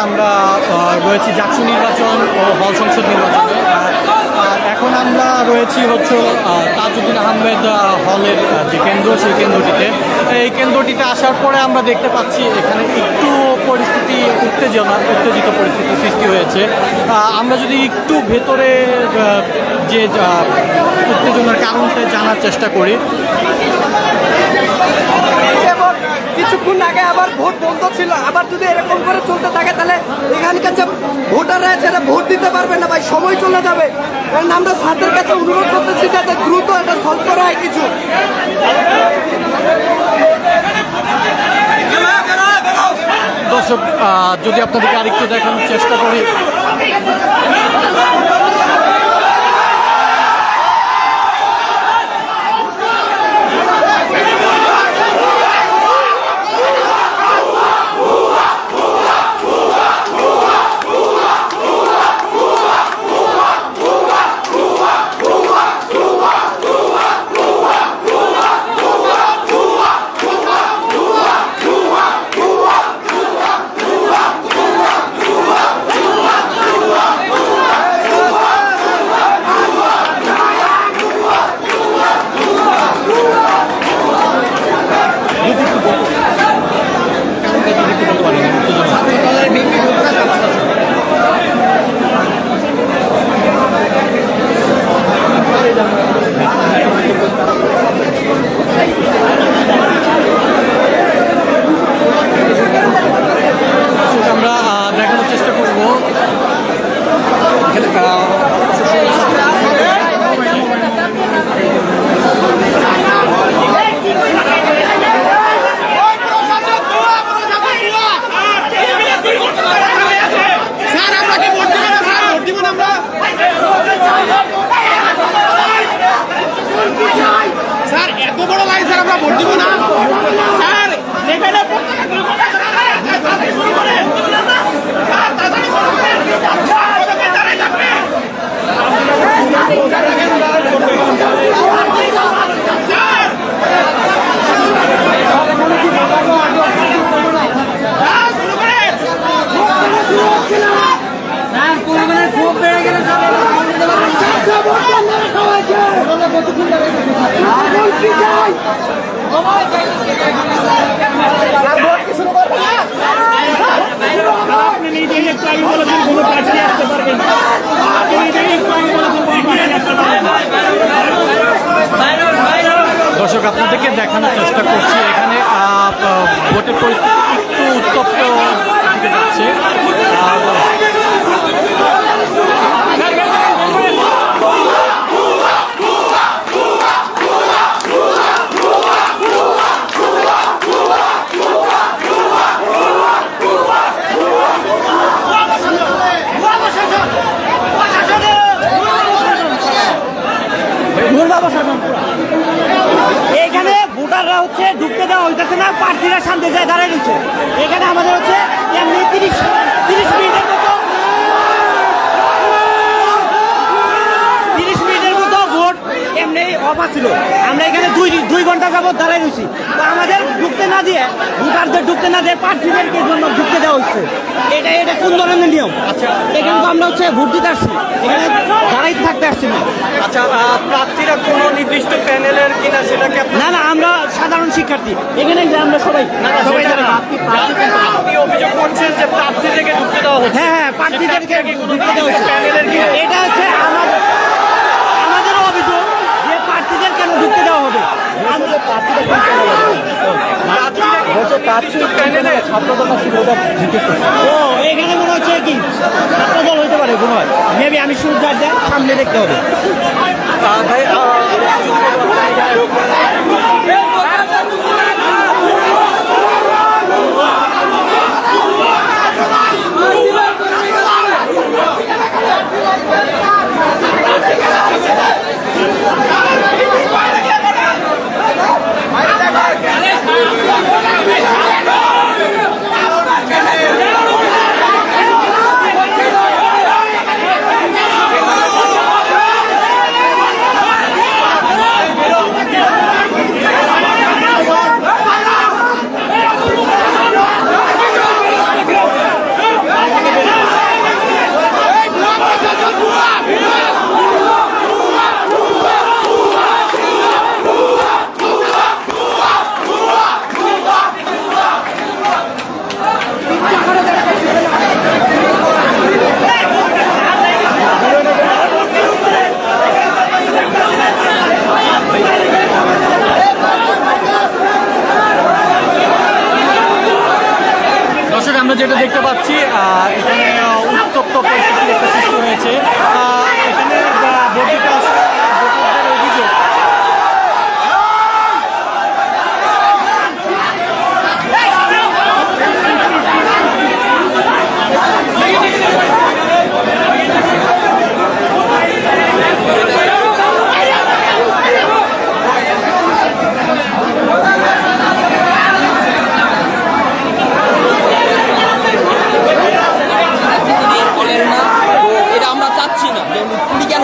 আমরা রয়েছি জাকসু নির্বাচন ও হল সংসদ নির্বাচনে। আর এখন আমরা রয়েছি হচ্ছে তাজউদ্দিন আহমেদ হলের যে কেন্দ্র, সেই কেন্দ্রটিতে। এই কেন্দ্রটিতে আসার পরে আমরা দেখতে পাচ্ছি এখানে একটু পরিস্থিতি উত্তেজিত পরিস্থিতি সৃষ্টি হয়েছে। আমরা যদি একটু ভেতরে যে উত্তেজনার কারণটা জানার চেষ্টা করি। কিছুক্ষণ আগে আবার ভোট বন্ধ ছিল, আবার যদি এরকম করে চলতে থাকে তাহলে এখানকার যে ভোটাররা আছে এরা ভোট দিতে পারবে না ভাই, সময় চলে যাবে। কারণ আমরা স্যারদের কাছে অনুরোধ করতেছি যাতে দ্রুত এটা সলভ করা হয় কিছু। দর্শক, যদি আপনাদেরকে আরেকটু দেখানোর চেষ্টা করি। দর্শক, আপনাদেরকে দেখানোর চেষ্টা করছি এখানে ভোটের পরিস্থিতি একটু উত্তপ্ত দিকে যাচ্ছে। এখানে ভোটাররা হচ্ছে ঢুকতে দেওয়া হইতেছে না, প্রার্থীরা সামনে যায় দাঁড়ায় রয়েছে। এখানে আমাদের হচ্ছে এমনি 30 মিনিটের মতো 30 মিনিটের মতো ভোট এমনি অফার ছিল। আমরা এখানে দুই ঘন্টা যাবত দাঁড়ায় রয়েছি। তো আমাদের ঢুকতে না দিয়ে, ভোটারদের ঢুকতে না দিয়ে প্রার্থীদেরকে জন্য ঢুকতে দেওয়া হচ্ছে। এটা কোন ধরনের নিয়ম? আচ্ছা, এখানে তো আমরা হচ্ছে ভোট দিতে আসছি, এখানে দাঁড়াইতে থাকতে আসছি না। আচ্ছা, প্রার্থীরা কোনো নির্দিষ্ট প্যানেলের কিনা সেটাকে না, আমরা সাধারণ শিক্ষার্থী। এখানে যে আমরা সবাই আপনি অভিযোগ করছেন যে প্রার্থীদেরকে ঢুকতে দেওয়া হচ্ছে। হ্যাঁ, প্রার্থীদেরকে ঢুকতে দেওয়া হচ্ছে। এটা হচ্ছে আমাদেরও অভিযোগ যে প্রার্থীদের কেন ঢুকতে দেওয়া হবে। ও, এখানে মনে হচ্ছে কি ছাত্রদল হইতে পারে, মনে হয় মেবি। আমি সূর্যার সামনে দেখতে হবে।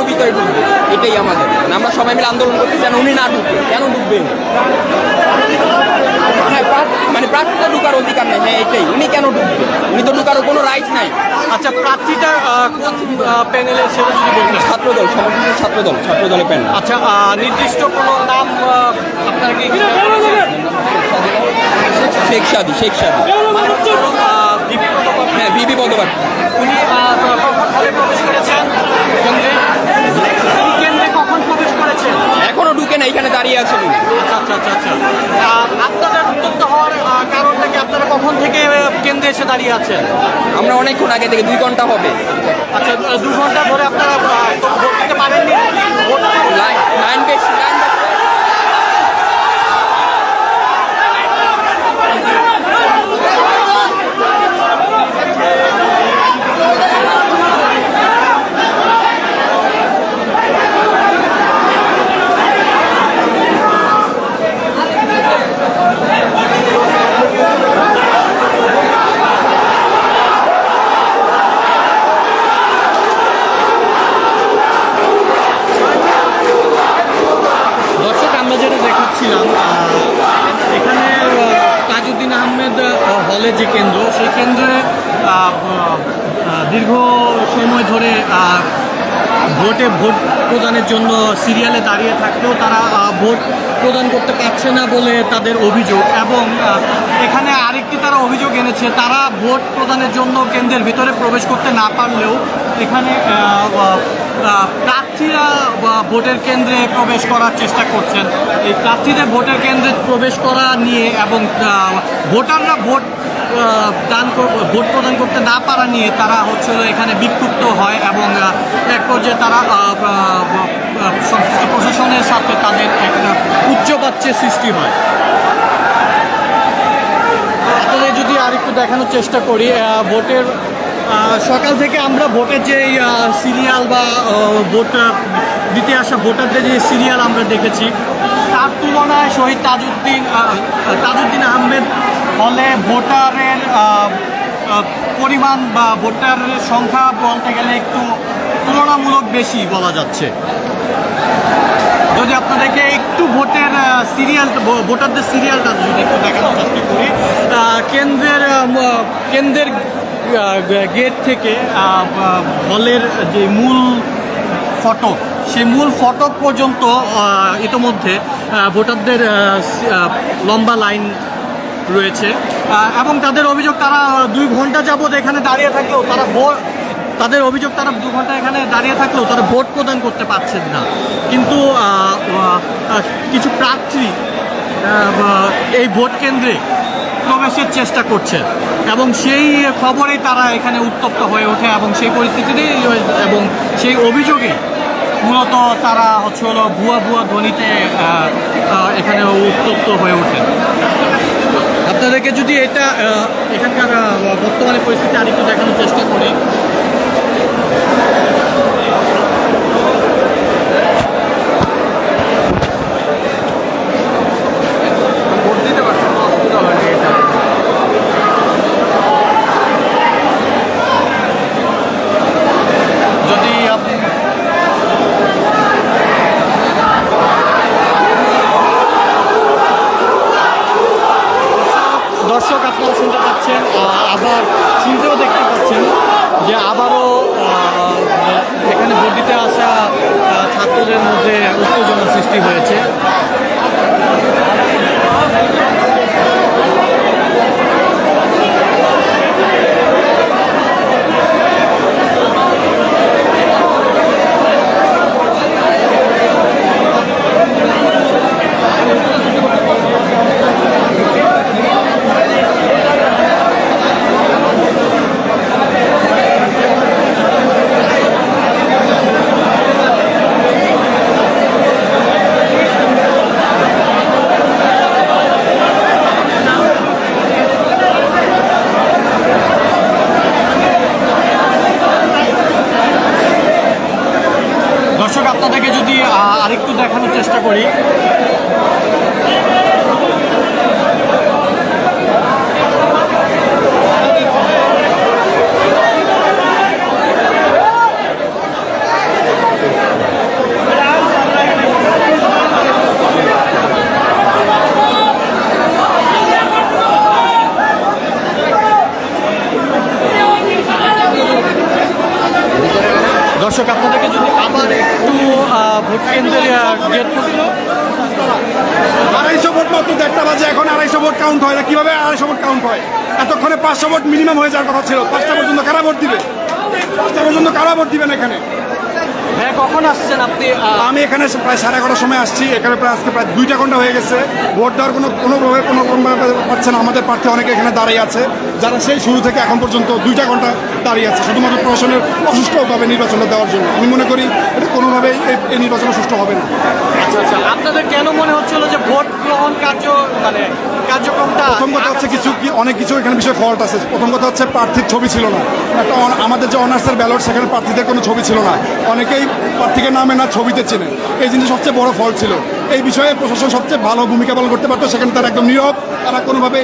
ভিতরে ঢুকবে, এটাই আমাদের, মানে আমরা সবাই মিলে আন্দোলন করতে যেন উনি না ঢুকবে। কেন ঢুকবে উনি? হ্যাঁ, মানে প্রার্থীটা ঢুকার অধিকার নেই। হ্যাঁ, এটাই, উনি কেন ঢুকবে? উনি তো ঢুকার কোনো রাইট নাই। আচ্ছা, প্রার্থীটা কোন প্যানেলের সেটা যদি বলতেন। ছাত্রদল, সমর্থিত ছাত্রদলের প্যানেল। আচ্ছা, নির্দিষ্ট কোনো নাম আপনারা কি শেখ সাদি মানে হচ্ছে বিপি বন্দ্যোপাধ্যায়? হ্যাঁ, বিপি বন্দ্যোপাধ্যায়। উনি কখন হলে প্রবেশ করেছেন কেন্দ্রে? উনি কেন্দ্রে কখন প্রবেশ করেছেন? এখনো ঢুকে না, এখানে দাঁড়িয়ে আছেন উনি। আচ্ছা আচ্ছা আচ্ছা আচ্ছা। আপনাদের উত্তপ্ত হওয়ার কারণটা কি? আপনারা কখন থেকে কেন্দ্রে এসে দাঁড়িয়ে আছেন? আমরা অনেকক্ষণ আগে থেকে, 2 ঘন্টা হবে। আচ্ছা, 2 ঘন্টা ধরে আপনারা ভোট দিতে পারেননি? লাইন বেশি। দর্শক, আমরা যেটা দেখাচ্ছিলাম এখানে তাজউদ্দিন আহমেদ হলে যে কেন্দ্র, সেই কেন্দ্রে দীর্ঘ সময় ধরে ভোট প্রদানের জন্য সিরিয়ালে দাঁড়িয়ে থাকলেও তারা ভোট প্রদান করতে পারছে না বলে তাদের অভিযোগ। এবং এখানে আরেকটি তারা অভিযোগ এনেছে, তারা ভোট প্রদানের জন্য কেন্দ্রের ভিতরে প্রবেশ করতে না পারলেও এখানে প্রার্থীরা ভোটের কেন্দ্রে প্রবেশ করার চেষ্টা করছেন। এই প্রার্থীদের ভোটের কেন্দ্রে প্রবেশ করা নিয়ে এবং ভোটাররা ভোট প্রদান করতে না পারা নিয়ে তারা হচ্ছিল এখানে বিক্ষুব্ধ হয় এবং এক পর্যায়ে তারা সংশ্লিষ্ট প্রশাসনের সাথে তাদের একটা উচ্চবাচ্যের সৃষ্টি হয়। আপনাদের যদি আরেকটু দেখানোর চেষ্টা করি, ভোটের সকাল থেকে আমরা ভোটের যে সিরিয়াল বা ভোট দিতে আসা ভোটারদের যে সিরিয়াল আমরা দেখেছি, তার তুলনায় শহীদ তাজউদ্দিন আহমেদ হলে ভোটারের পরিমাণ বা ভোটারের সংখ্যা বলতে গেলে একটু তুলনামূলক বেশি বলা যাচ্ছে। যদি আপনাদেরকে একটু ভোটারদের সিরিয়ালটা যদি একটু দেখানোর চেষ্টা করি, কেন্দ্রের গেট থেকে হলের যে মূল ফটক, সেই মূল ফটক পর্যন্ত ইতোমধ্যে ভোটারদের লম্বা লাইন রয়েছে এবং তাদের অভিযোগ তারা 2 ঘন্টা যাবৎ এখানে দাঁড়িয়ে থাকলেও তারা তাদের অভিযোগ তারা 2 ঘন্টা এখানে দাঁড়িয়ে থাকলেও তারা ভোট প্রদান করতে পারছেন না। কিন্তু কিছু প্রার্থী এই ভোট কেন্দ্রে প্রবেশের চেষ্টা করছে এবং সেই খবরেই তারা এখানে উত্তপ্ত হয়ে ওঠে এবং সেই পরিস্থিতিতেই এবং সেই অভিযোগে মূলত তারা হলো ভুয়া ধ্বনিতে এখানে উত্তপ্ত হয়ে ওঠে। আপনাদেরকে যদি এখানকার বর্তমানে পরিস্থিতি আরেকটু দেখানোর চেষ্টা করি, দর্শক আপনারা শুনতে পাচ্ছেন, আবার শুনতেও দেখতে পাচ্ছেন যে আবারও এখানে ভোট দিতে আসা ছাত্রদের মধ্যে উত্তেজনা সৃষ্টি হয়েছে। দর্শক, আপনাদেরকে যদি আরেকটু দেখানোর চেষ্টা করি, ভোট কেন্দ্রের গেট খুলছিল। 250 ভোট মাত্র 1:30 বাজে, এখন 250 ভোট কাউন্ট হয় না। কিভাবে 250 ভোট কাউন্ট হয়? এতক্ষণে 500 ভোট মিনিমাম হয়ে যাওয়ার কথা ছিল। 5টা পর্যন্ত কারা ভোট দিবে? 5টা পর্যন্ত কারা ভোট দিবেন এখানে? হ্যাঁ, কখন আসছেন আপনি? আমি এখানে প্রায় 11:30 সময় আসছি। এখানে প্রায় আজকে প্রায় 2টা ঘন্টা হয়ে গেছে। ভোট দেওয়ার কোনোভাবে পাচ্ছে না। আমাদের প্রার্থী অনেকে এখানে দাঁড়িয়ে আছে, যারা সেই শুরু থেকে এখন পর্যন্ত 2টা ঘন্টা দাঁড়িয়ে আছে শুধুমাত্র প্রশাসনের অসুষ্ঠুভাবে নির্বাচনটা দেওয়ার জন্য। আমি মনে করি এটা কোনোভাবেই এই নির্বাচন সুষ্ঠু হবে না। আচ্ছা আচ্ছা, আপনাদের কেন মনে হচ্ছিল যে ভোট গ্রহণ কার্যক্রমটা? প্রথম কথা হচ্ছে অনেক কিছু এখানে বিষয়ে ফল্ট আছে। প্রথম কথা হচ্ছে প্রার্থীর ছবি ছিল না। একটা আমাদের যে অনার্সের ব্যালট, সেখানে প্রার্থীদের কোনো ছবি ছিল না। অনেকেই প্রার্থীকে নামে না, ছবিতে চেনে। এই জিনিস সবচেয়ে বড় ফল্ট ছিল। এই বিষয়ে প্রশাসন সবচেয়ে ভালো ভূমিকা পালন করতে পারতো, সেখানে তারা একদম নীরব,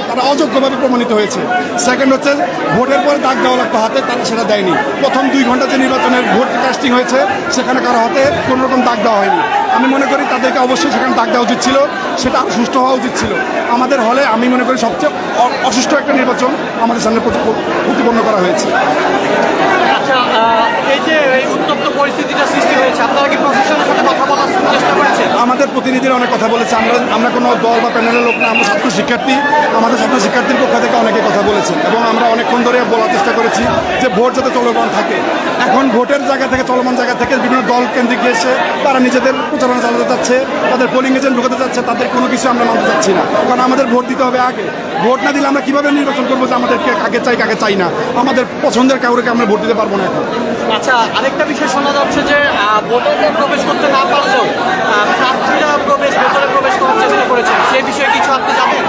তারা অযোগ্যভাবে প্রমাণিত হয়েছে। সেকেন্ড হচ্ছে ভোটের পরে দাগ দেওয়া লাগতো হাতে, তারা সেটা দেয়নি। প্রথম 2 ঘন্টা যে নির্বাচনের ভোট কাস্টিং হয়েছে, সেখানে কারো হাতে কোনো রকম দাগ দেওয়া হয়নি। আমি মনে করি তাদেরকে অবশ্যই সেখানে দাগ দেওয়া উচিত ছিল, সেটা আরও সুষ্ঠু হওয়া উচিত ছিল। আমাদের হলে আমি মনে করি সবচেয়ে অসুষ্ঠু একটা নির্বাচন আমাদের সামনে প্রতিপন্ন করা হয়েছে। আচ্ছা, এই যে এই উত্তপ্ত পরিস্থিতিটা সৃষ্টি হয়েছে, আপনারা কি প্রশাসনের সাথে কথা বলার চেষ্টা করেছেন? আমাদের প্রতিনিধিরা অনেক কথা বলেছে। আমরা কোনো দল বা প্যানেলের লোক না, আমরা ছাত্র শিক্ষার্থী। আমাদের ছাত্র শিক্ষার্থীর পক্ষ থেকে অনেকে কথা বলেছেন এবং আমরা অনেকক্ষণ ধরে বলার চেষ্টা করেছি যে ভোট যাতে চলমান থাকে। এখন ভোটের জায়গা থেকে, চলমান জায়গা থেকে বিভিন্ন দল কেন্দ্রিক এসে তারা নিজেদের প্রচারণা চালাতে চাচ্ছে, তাদের পোলিং এজেন্ট ঢুকাতে চাচ্ছে। তাদের কোনো কিছু আমরা মানতে চাচ্ছি না, কারণ আমাদের ভোট দিতে হবে আগে। ভোট না দিলে আমরা কীভাবে নির্বাচন করবো যে আমাদেরকে কাকে চাই না? আমাদের পছন্দের কাউকে আমরা ভোট দিতে পারবো না এখন। আচ্ছা, আরেকটা বিষয় শোনা যাচ্ছে যে ভোটাররা প্রবেশ করতে না পারলেও প্রার্থীরা ভেতরে প্রবেশ করার চেষ্টা করেছেন। সেই বিষয়ে কিছু আপনি জানেন?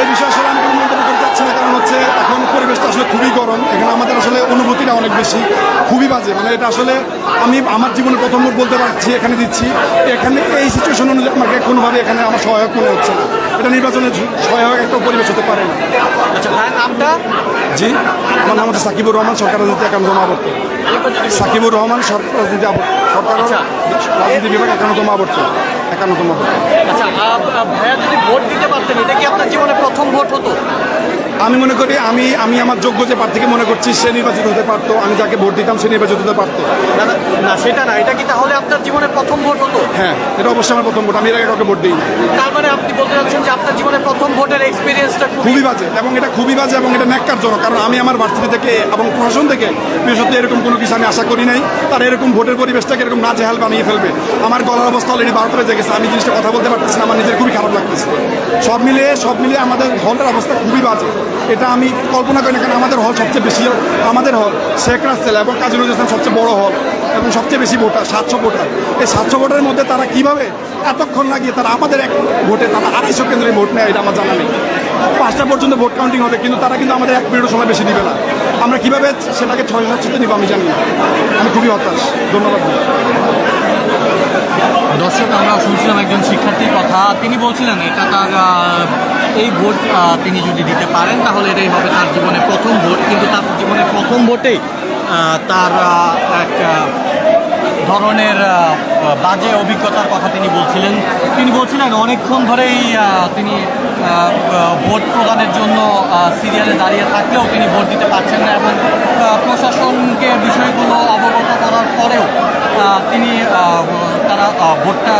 এই বিষয়ে আসলে আমি কোনো মন্তব্য করতে চাচ্ছি না, কারণ হচ্ছে এখন পরিবেশটা আসলে খুবই গরম। এখানে আমাদের আসলে অনুভূতিটা অনেক বেশি, খুবই বাজে। মানে এটা আসলে আমি আমার জীবনে প্রথম ভোট বলতে পারছি, এখানে দিচ্ছি। এখানে এই সিচুয়েশন অনুযায়ী আমাকে কোনোভাবে এখানে আমার সহায়ক মনে হচ্ছে না। এটা নির্বাচনের সহায়ক একটা পরিবেশ হতে পারে না। আচ্ছা, ভাইয়ের নামটা? জি, আমার নাম হচ্ছে সাকিবুর রহমান, সরকার রাজনীতি একান্নতম আবর্তন। সাকিবুর রহমান, সরকার রাজনীতি রাজনীতি বিভাগ একান্নতম আবর্তন। আচ্ছা, ভাইয়া যদি ভোট দিতে পারতেন, এটা কি আপনার জীবনে প্রথম ভোট হতো? আমি মনে করি আমি আমার যোগ্য যে প্রার্থীকে মনে করছি সে নির্বাচিত হতে পারতো। আমি যাকে ভোট দিতাম সে নির্বাচিত হতে পারতো। না, সেটা না। এটা কি তাহলে আপনার জীবনে প্রথম ভোট হতো? হ্যাঁ, এটা অবশ্যই আমার প্রথম ভোট। আমি এর আগে কাউকে ভোট দিই। তার মানে আপনি বলতে চাচ্ছেন যে আপনার জীবনে প্রথম ভোটের এক্সপিরিয়েন্সটা খুবই বাজে, এবং এটা খুবই বাজে এবং এটা ন্যাক্কারজনক। কারণ আমি আমার ভার্সিটি থেকে এবং প্রশাসন থেকে বিশেষত এরকম কোনো কিছু আমি আশা করি নাই। তার এরকম ভোটের পরিবেশটাকে এরকম নাজেহাল বানিয়ে ফেলবে। আমার গলার অবস্থা অলরেডি 12টা বেজে গেছে। আমি জিনিসটা কথা বলতে পারতেছি না, আমার নিজের খুবই খারাপ লাগতেছে। সব মিলিয়ে আমাদের হলের অবস্থা খুবই বাজে। এটা আমি কল্পনা করি না, কারণ আমাদের হল সবচেয়ে বেশি, আমাদের হল শেখ রাসেল এবং কাজী নজরুল ইসলাম সবচেয়ে বড় হল এবং সবচেয়ে বেশি ভোটার, 700 ভোটার। এই 700 ভোটারের মধ্যে তারা কিভাবে এতক্ষণ লাগিয়ে তারা আমাদের এক ভোটে তারা 250 কেন্দ্রে ভোট নেয়, এটা আমার জানা নেই। 5টা পর্যন্ত ভোট কাউন্টিং হবে, কিন্তু তারা কিন্তু আমাদের 1 মিনিটও সময় বেশি দিবে না। আমরা কিভাবে সেটাকে 6-7 নিব আমি জানি না। আমি খুবই হতাশ। ধন্যবাদ। দর্শক, আমরা শুনছিলাম একজন শিক্ষার্থীর কথা। তিনি বলছিলেন এটা তার এই ভোট তিনি যদি দিতে পারেন তাহলে এটাই হবে তার জীবনে প্রথম ভোট। কিন্তু তার জীবনে প্রথম ভোটেই তার এক ধরনের বাজে অভিজ্ঞতার কথা তিনি বলছিলেন। তিনি বলছিলেন অনেকক্ষণ ধরেই তিনি ভোট প্রদানের জন্য সিরিয়ালে দাঁড়িয়ে থাকলেও তিনি ভোট দিতে পারছেন না, এবং প্রশাসনকে বিষয়গুলো অবগত করার পরেও তারা ভোটটা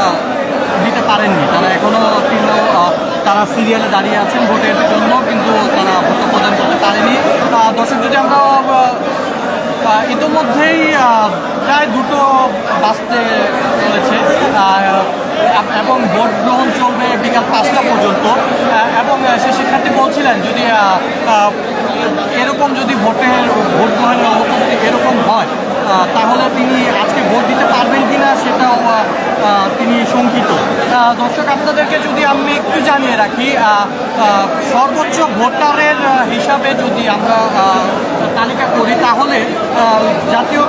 দিতে পারেননি। তারা এখনও তারা সিরিয়ালে দাঁড়িয়ে আছেন ভোটের জন্য, কিন্তু তারা ভোটটা প্রদান করতে পারেনি। দর্শক, যদি আমরা ইতিমধ্যেই প্রায় 2টো বাজতে চলেছে এবং ভোট গ্রহণ চলবে বিকাল 5টা পর্যন্ত। এবং সে শিক্ষার্থী বলছিলেন যদি এরকম যদি ভোট গ্রহণের অবস্থা যদি এরকম হয় তাহলে তিনি আজকে ভোট দিতে পারবেন কিনা সেটাও তিনি শঙ্কিত। দর্শক, আপনাদেরকে যদি আমি একটু জানিয়ে রাখি, সর্বোচ্চ ভোটারের হিসাবে যদি আমরা তালিকা করি তাহলে জাতীয়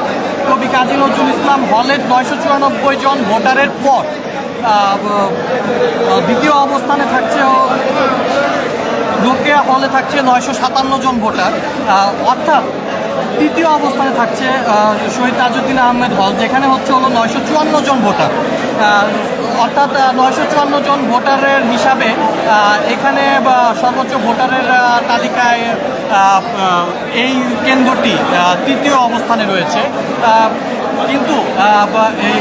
কবি কাজী নজরুল ইসলাম হলের 994 জন ভোটারের পর দ্বিতীয় অবস্থানে থাকছে রোকেয়া হলে থাকছে 957 জন ভোটার। অর্থাৎ তৃতীয় অবস্থানে থাকছে শহীদ তাজউদ্দিন আহমেদ হল, যেখানে হচ্ছে হলো 954 জন ভোটার। অর্থাৎ 954 জন ভোটারের হিসাবে এখানে সর্বোচ্চ ভোটারের তালিকায় এই কেন্দ্রটি তৃতীয় অবস্থানে রয়েছে। কিন্তু এই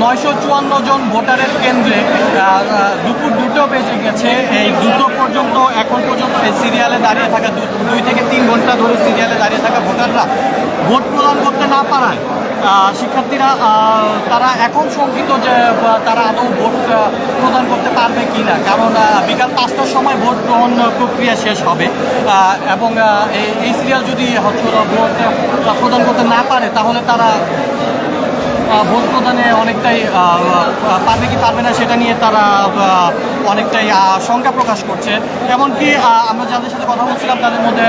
954 জন ভোটারের কেন্দ্রে দুপুর 2টো বেজে গেছে। এই 2টো পর্যন্ত এখন পর্যন্ত এই সিরিয়ালে দাঁড়িয়ে থাকা 2 থেকে 3 ঘন্টা ধরে সিরিয়ালে দাঁড়িয়ে থাকা ভোটাররা ভোট প্রদান করতে না পারায় শিক্ষার্থীরা তারা এখন শঙ্কিত যে তারা আদৌ ভোট প্রদান করতে পারবে কি না, কারণ বিকাল 5টার সময় ভোট গ্রহণ প্রক্রিয়া শেষ হবে এবং এই সিরিয়াল যদি হচ্ছে ভোট প্রদান করতে না পারে তাহলে তারা ভোট প্রদানে অনেকটাই পারবে কি পারবে না সেটা নিয়ে তারা অনেকটাই শঙ্কা প্রকাশ করছে। এমনকি আমরা যাদের সাথে কথা বলছিলাম তাদের মধ্যে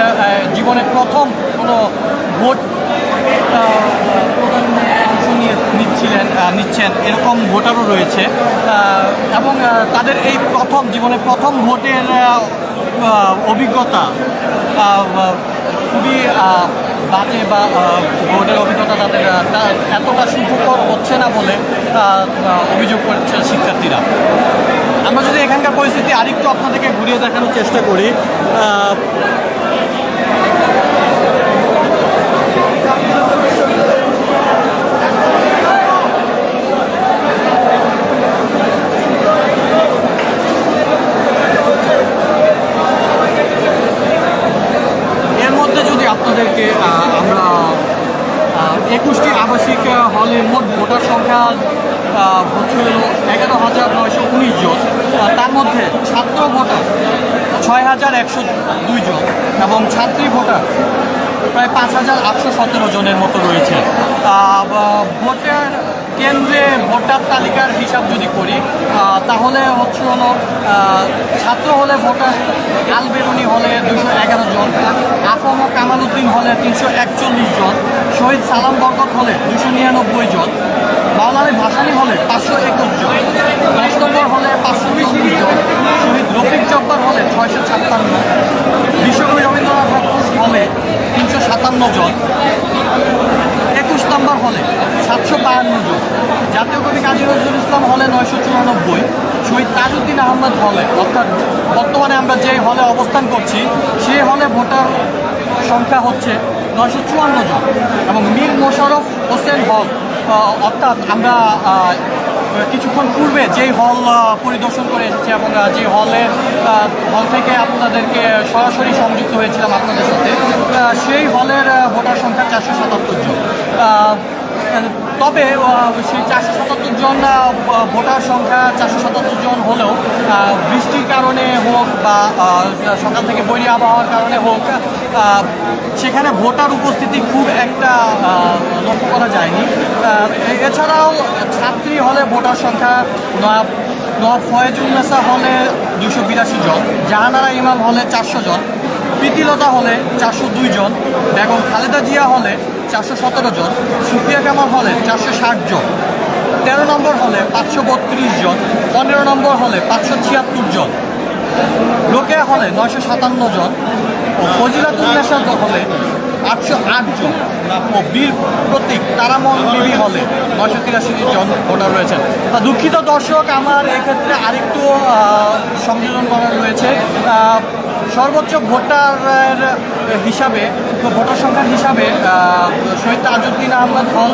জীবনের প্রথম কোনো ভোট প্রদানে অংশ নিচ্ছেন এরকম ভোটারও রয়েছে এবং তাদের এই জীবনের প্রথম ভোটের অভিজ্ঞতা খুবই বাজে বা ভোটের অভিজ্ঞতা তাদের এতটা সুখকর হচ্ছে না বলে অভিযোগ করছে শিক্ষার্থীরা। আমরা যদি এখানকার পরিস্থিতি আরেকটু আপনাদেরকে ঘুরিয়ে দেখানোর চেষ্টা করি, আপনাদেরকে আমরা 21টি আবাসিক হলের মোট ভোটার সংখ্যা হচ্ছে 11,919 জন। তার মধ্যে ছাত্র ভোটার 6,102 জন এবং ছাত্রী ভোটার প্রায় 5,817 জনের মতো রয়েছে। ভোটার কেন্দ্রে ভোটার তালিকার হিসাব যদি করি তাহলে হচ্ছে ছাত্র হলে ভোটার আল বেরুনি হলে 211 জন, আফম কামাল উদ্দিন হলে 341 জন, শহীদ সালাম বরকত হলে 299 জন, মাওলানা ভাসানী হলে 521 জন, 10 নম্বর হলে 520 জন, শহীদ রফিক জব্বার হলে 656, বিশ্বকবি রবীন্দ্রনাথ ঠাকুর হলে 357 জন, 21 নম্বর হলে 752 জন, জাতীয় কবি কাজী নজরুল ইসলাম হলে 994, শহীদ তাজউদ্দিন আহমদ হলে, অর্থাৎ বর্তমানে আমরা যে হলে অবস্থান করছি সেই হলে ভোটার সংখ্যা হচ্ছে 954 জন এবং মীর মোশাররফ হোসেন হল, অর্থাৎ আমরা কিছুক্ষণ পূর্বে যেই হল পরিদর্শন করে এসেছি এবং যে হল থেকে আপনাদেরকে সরাসরি সংযুক্ত হয়েছিলাম আপনাদের সাথে, সেই হলের ভোটার সংখ্যা 477 জন। তবে সেই 477 জন ভোটার সংখ্যা 477 জন হলেও বৃষ্টির কারণে হোক বা সকাল থেকে বৈরী আবহাওয়ার কারণে হোক সেখানে ভোটার উপস্থিতি খুব একটা লক্ষ্য করা যায়নি। এছাড়াও ছাত্রী হলে ভোটার সংখ্যা নওয়াব ফয়েজুন্নেসা হলে 282 জন, জাহানারা ইমাম হলে 400 জন, প্রীতিলতা হলে 402 জন, বেগম খালেদা জিয়া হলে 417 জন, সুফিয়া কামাল হলে 460 জন, 13 নম্বর হলে 532 জন, 15 নম্বর হলে 576 জন, রোকেয়া হলে 957 জন ও ফজিলাতুন্নেসা হলে 808 জন ও বীর প্রতীক তারামন বিবি হলে 983 জন ভোটার রয়েছেন। দুঃখিত দর্শক, আমার এক্ষেত্রে আরেকটু সংযোজন করা রয়েছে। সর্বোচ্চ ভোটারের হিসাবে ভোটার সংখ্যার হিসাবে শহীদ তাজউদ্দিন আহমদ হল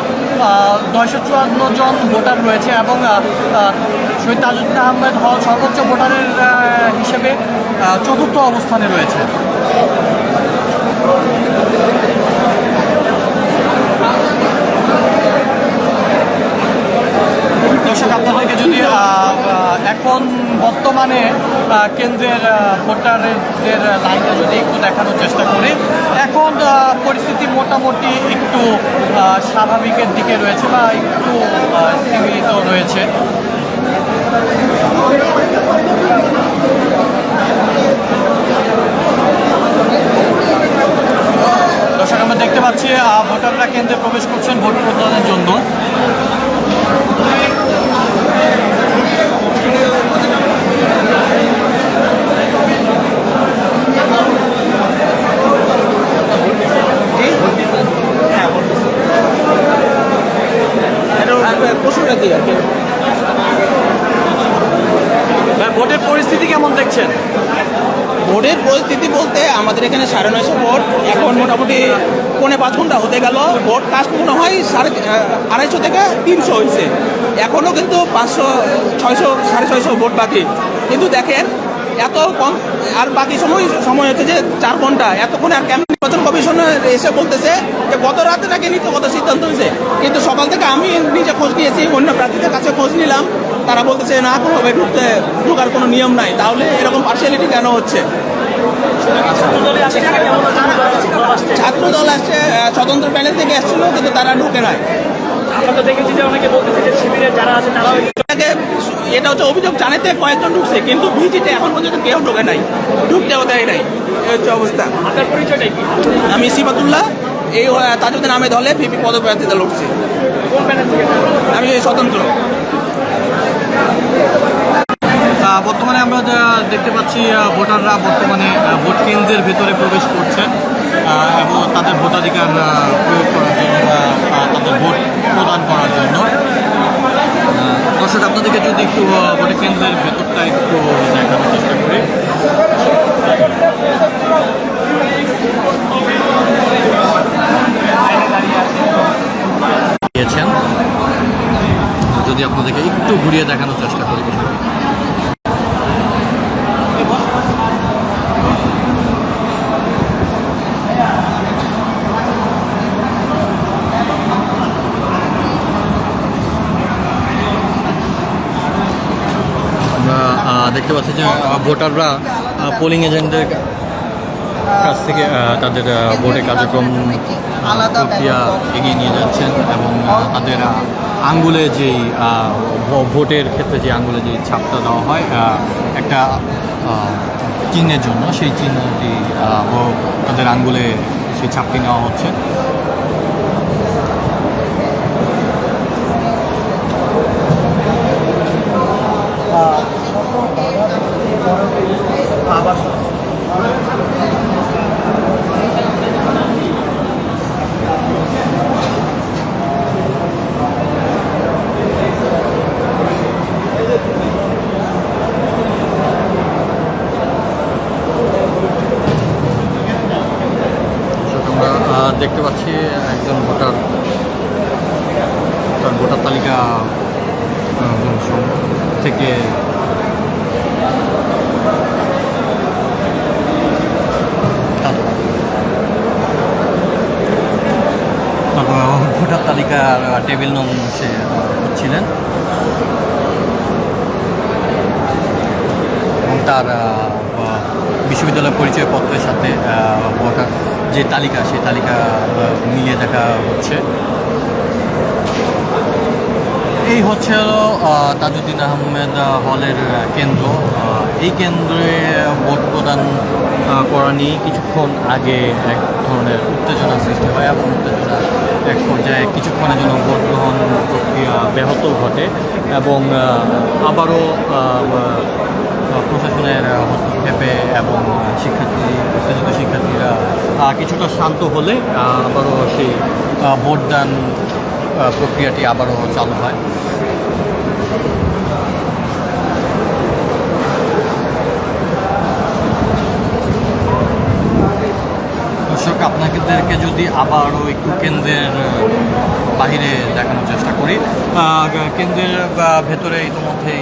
954 জন ভোটার রয়েছে এবং শহীদ তাজউদ্দিন আহমদ হল সর্বোচ্চ ভোটারের হিসেবে 4র্থ অবস্থানে রয়েছে। দর্শক, আপনাদেরকে যদি এখন বর্তমানে কেন্দ্রের ভোটারদের লাইনটা যদি একটু দেখানোর চেষ্টা করি, এখন পরিস্থিতি মোটামুটি একটু স্বাভাবিকের দিকে রয়েছে বা একটু স্থিমিত রয়েছে। দর্শক, আমরা দেখতে পাচ্ছি ভোটাররা কেন্দ্রে প্রবেশ করছেন ভোট প্রদানের জন্য। ভোটের পরিস্থিতি কেমন দেখছেন? ভোটের পরিস্থিতি বলতে আমাদের এখানে 950 ভোট, এখন মোটামুটি 4.5 ঘন্টা হতে গেল। ভোট কাস্ট মনে হয় 250 থেকে 300 হয়েছে। এখনও কিন্তু 500, 600, 650 ভোট বাকি। কিন্তু দেখেন এত কম, আর বাকি সময় হচ্ছে যে 4 ঘন্টা, এতক্ষণে আর কেমন নির্বাচন কমিশন এসে বলতেছে যে গত রাতে নাকি নীতিগত সিদ্ধান্ত হয়েছে, কিন্তু সকাল থেকে আমি নিজে খোঁজ নিয়েছি, অন্য প্রার্থীদের কাছে খোঁজ নিলাম, তারা বলতেছে না, কোনোভাবে ঢোকার কোনো নিয়ম নাই। তাহলে এরকম পার্সিয়ালিটি কেন হচ্ছে? ছাত্রদল আসছে, স্বতন্ত্র প্যানেল থেকে আসছিল, কিন্তু তারা ঢুকে নাই। এটা হচ্ছে অভিযোগ জানাতে কয়েকজন ঢুকছে, কিন্তু ভিজিটে এখন পর্যন্ত কেউ ঢোকে নাই, ঢুকতেও দেয় নাই। এই হচ্ছে অবস্থা। আপনার পরিচয়টা কি? আমি সিফাতুল্লাহ, এই তাজউদ্দিন আহমেদ হলে ভিপি পদপ্রার্থীতে লড়ছি। আমি স্বতন্ত্র। বর্তমানে আমরা দেখতে পাচ্ছি ভোটাররা বর্তমানে ভোট কেন্দ্রের ভেতরে প্রবেশ করছেন এবং তাদের ভোটাধিকার প্রয়োগ করার জন্য বা তাদের ভোট প্রদান করার জন্য। দর্শক, আপনাদেরকে যদি একটু ভোট কেন্দ্রের ভেতরটা একটু দেখানোর চেষ্টা করি। দিয়েছেন, যদি আপনাদেরকে একটু ঘুরিয়ে দেখানোর চেষ্টা করি। দেখতে পাচ্ছি যে ভোটাররা পোলিং এজেন্টদের কাছ থেকে তাদের ভোটের কার্যক্রম প্রক্রিয়া এগিয়ে নিয়ে যাচ্ছেন এবং তাদের আঙ্গুলে যেই ভোটের ক্ষেত্রে যে আঙ্গুলে যে ছাপটা দেওয়া হয় একটা চিহ্নের জন্য, সেই চিহ্নটি তাদের আঙ্গুলে সেই ছাপটি নেওয়া হচ্ছে। দেখতে পাচ্ছি একজন ভোটার তার ভোটার তালিকা থেকে ভোটার তালিকার টেবিল নং সে হচ্ছিলেন এবং তার বিশ্ববিদ্যালয় পরিচয়পত্রের সাথে ভোটার যে তালিকা, সেই তালিকা মিলিয়ে দেখা হচ্ছে। এই হচ্ছে হলো তাজউদ্দিন আহমেদ হলের কেন্দ্র। এই কেন্দ্রে ভোট প্রদান করা নিয়ে কিছুক্ষণ আগে এক ধরনের উত্তেজনা সৃষ্টি হয় এবং উত্তেজনা এক পর্যায়ে কিছুক্ষণের জন্য ভোট গ্রহণ প্রক্রিয়া ব্যাহত ঘটে এবং আবারও প্রশাসনের হস্তক্ষেপে এবং উত্তেজিত শিক্ষার্থীরা কিছুটা শান্ত হলে আবারও সেই ভোটদান প্রক্রিয়াটি আবারও চালু হয়। দর্শক, আপনাদেরকে যদি আবারও একটু কেন্দ্রের বাহিরে দেখানোর চেষ্টা করি। কেন্দ্রের ভেতরে ইতিমধ্যেই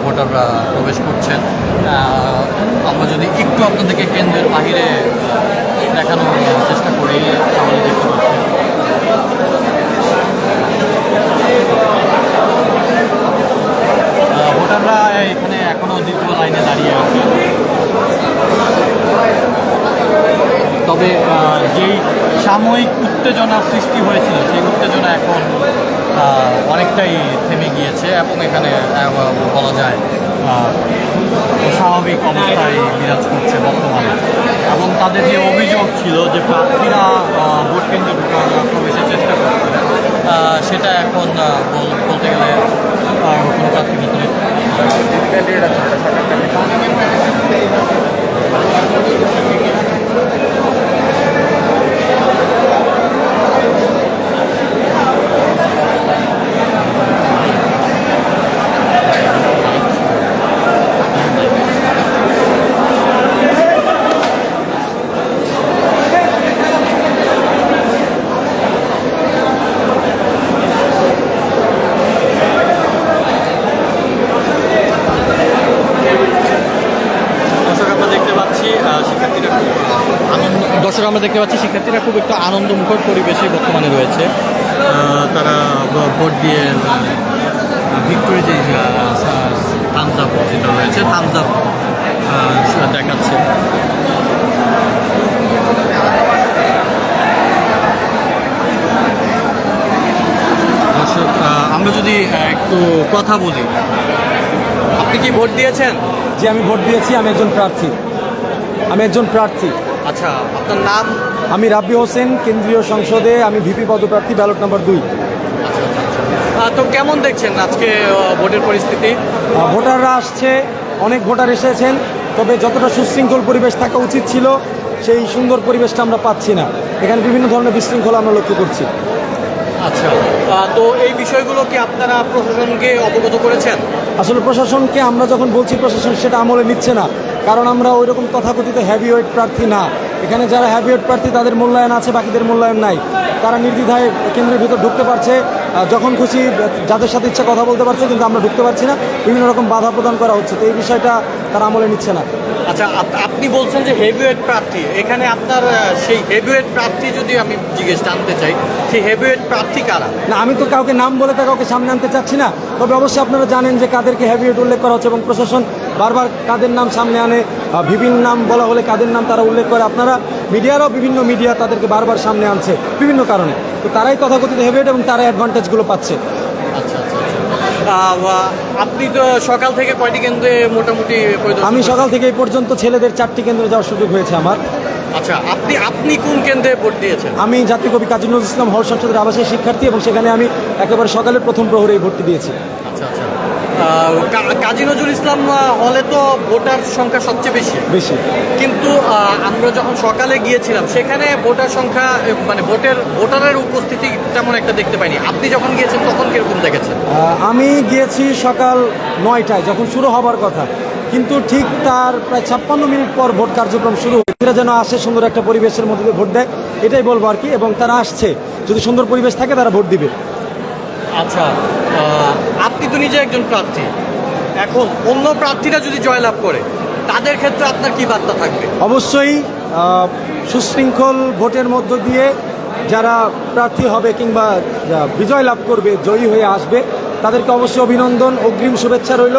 ভোটাররা প্রবেশ করছেন। আমরা যদি একটু আপনাদেরকে কেন্দ্রের বাহিরে দেখানোর চেষ্টা করি তাহলে দেখতে পাচ্ছি ভোটাররা এখানে এখনও দীর্ঘ লাইনে দাঁড়িয়ে আছে। তবে যেই সাময়িক উত্তেজনা সৃষ্টি হয়েছিল, সেই উত্তেজনা এখন অনেকটাই থেমে গিয়েছে এবং এখানে বলা যায় স্বাভাবিক অবস্থায় বিরাজ করছে বর্তমানে। এবং তাদের যে অভিযোগ ছিল যে প্রার্থীরা ভোট কেন্দ্রে প্রবেশের চেষ্টা করছে, সেটা এখন বলতে গেলে কোনো প্রার্থী ভিতরে আমরা দেখতে পাচ্ছি শিক্ষার্থীরা খুব একটু আনন্দমুখর পরিবেশে বর্তমানে রয়েছে। তারা ভোট দিয়ে ভিক্টোরি যে থামস আপ যেটা রয়েছে থামস আপ দেখাচ্ছে। দর্শক, আমরা যদি একটু কথা বলি, আপনি কি ভোট দিয়েছেন? যে আমি ভোট দিয়েছি, আমি একজন প্রার্থী। আচ্ছা, আপনার নাম? আমি রাব্বি হোসেন, কেন্দ্রীয় সংসদে আমি ভিপি পদপ্রার্থী, ব্যালট নাম্বার 2। তো কেমন দেখছেন আজকে ভোটের পরিস্থিতি? ভোটাররা আসছে, অনেক ভোটার এসেছেন, তবে যতটা সুশৃঙ্খল পরিবেশ থাকা উচিত ছিল সেই সুন্দর পরিবেশটা আমরা পাচ্ছি না। এখানে বিভিন্ন ধরনের বিশৃঙ্খলা আমরা লক্ষ্য করছি। আচ্ছা, তো এই বিষয়গুলো কি আপনারা প্রশাসনকে অবগত করেছেন? আসলে প্রশাসনকে আমরা যখন বলছি, প্রশাসন সেটা আমলে নিচ্ছে না, কারণ আমরা ওই রকম তথাকথিত হ্যাভিওয়েট প্রার্থী না। এখানে যারা হ্যাভিওয়েট প্রার্থী তাদের মূল্যায়ন আছে, বাকিদের মূল্যায়ন নাই। তারা নির্দ্বিধায় কেন্দ্রের ভিতর ঢুকতে পারছে, যখন খুশি যাদের সাথে ইচ্ছা কথা বলতে পারছে, কিন্তু আমরা ঢুকতে পারছি না, বিভিন্ন রকম বাধা প্রদান করা হচ্ছে। তো এই বিষয়টা তারা আমলে নিচ্ছে না। আচ্ছা, আপনি বলছেন যে হেভিওয়েট প্রার্থী, এখানে আপনার সেই হেভিওয়েট প্রার্থী যদি আমি জানতে চাই, সেই হেভিওয়েট প্রার্থী কারা? না, আমি তো কাউকে নাম বলে তা কাউকে সামনে আনতে চাচ্ছি না, তবে অবশ্যই আপনারা জানেন যে কাদেরকে হ্যাভিওয়েট উল্লেখ করা হচ্ছে এবং প্রশাসন বারবার কাদের নাম সামনে আনে, বিভিন্ন নাম বলা হলে কাদের নাম তারা উল্লেখ করে। আপনারা মিডিয়ারও বিভিন্ন মিডিয়া তাদেরকে বারবার সামনে আনছে বিভিন্ন কারণে। তো তারাই তথাকথিত হ্যাভিওয়েট এবং তারা অ্যাডভান্টেজগুলো পাচ্ছে। আচ্ছা, আপনি তো সকাল থেকে কয়টি কেন্দ্রে মোটামুটি পরিদর্শন? আমি সকাল থেকে এই পর্যন্ত ছেলেদের 4টি কেন্দ্রে যাওয়ার সুযোগ হয়েছে আমার। আচ্ছা, আপনি কোন কেন্দ্রে ভোট দিয়েছেন? আমি জাতীয় কবি কাজী নজরুল ইসলাম হল সংসদের আবাসিক শিক্ষার্থী এবং সেখানে আমি একেবারে সকালের প্রথম প্রহরে এই ভোটটি দিয়েছি। আচ্ছা, কাজী নজরুল ইসলাম হলে তো ভোটার সংখ্যা সবচেয়ে বেশি, কিন্তু আমরা যখন সকালে গিয়েছিলাম সেখানে ভোটার সংখ্যা মানে ভোটারের উপস্থিতি তেমন একটা দেখতে পাইনি। আপনি যখন গিয়েছেন তখন কিরকম দেখেছেন? আমি গিয়েছি সকাল 9টায় যখন শুরু হবার কথা, কিন্তু ঠিক তার প্রায় 56 মিনিট পর ভোট কার্যক্রম শুরু হয়েছে। এরা যেন আসে, সুন্দর একটা পরিবেশের মধ্যে দিয়ে ভোট দেয়, এটাই বলবো আর কি। এবং তারা আসছে, যদি সুন্দর পরিবেশ থাকে তারা ভোট দিবে। আচ্ছা, আপনি তো নিজে একজন প্রার্থী, এখন অন্য প্রার্থীরা যদি জয়লাভ করে তাদের ক্ষেত্রে আপনার কি বার্তা থাকবে? অবশ্যই সুশৃঙ্খল ভোটের মধ্য দিয়ে যারা প্রার্থী হবে কিংবা বিজয় লাভ করবে, জয়ী হয়ে আসবে, তাদেরকে অবশ্যই অভিনন্দন, অগ্রিম শুভেচ্ছা রইল।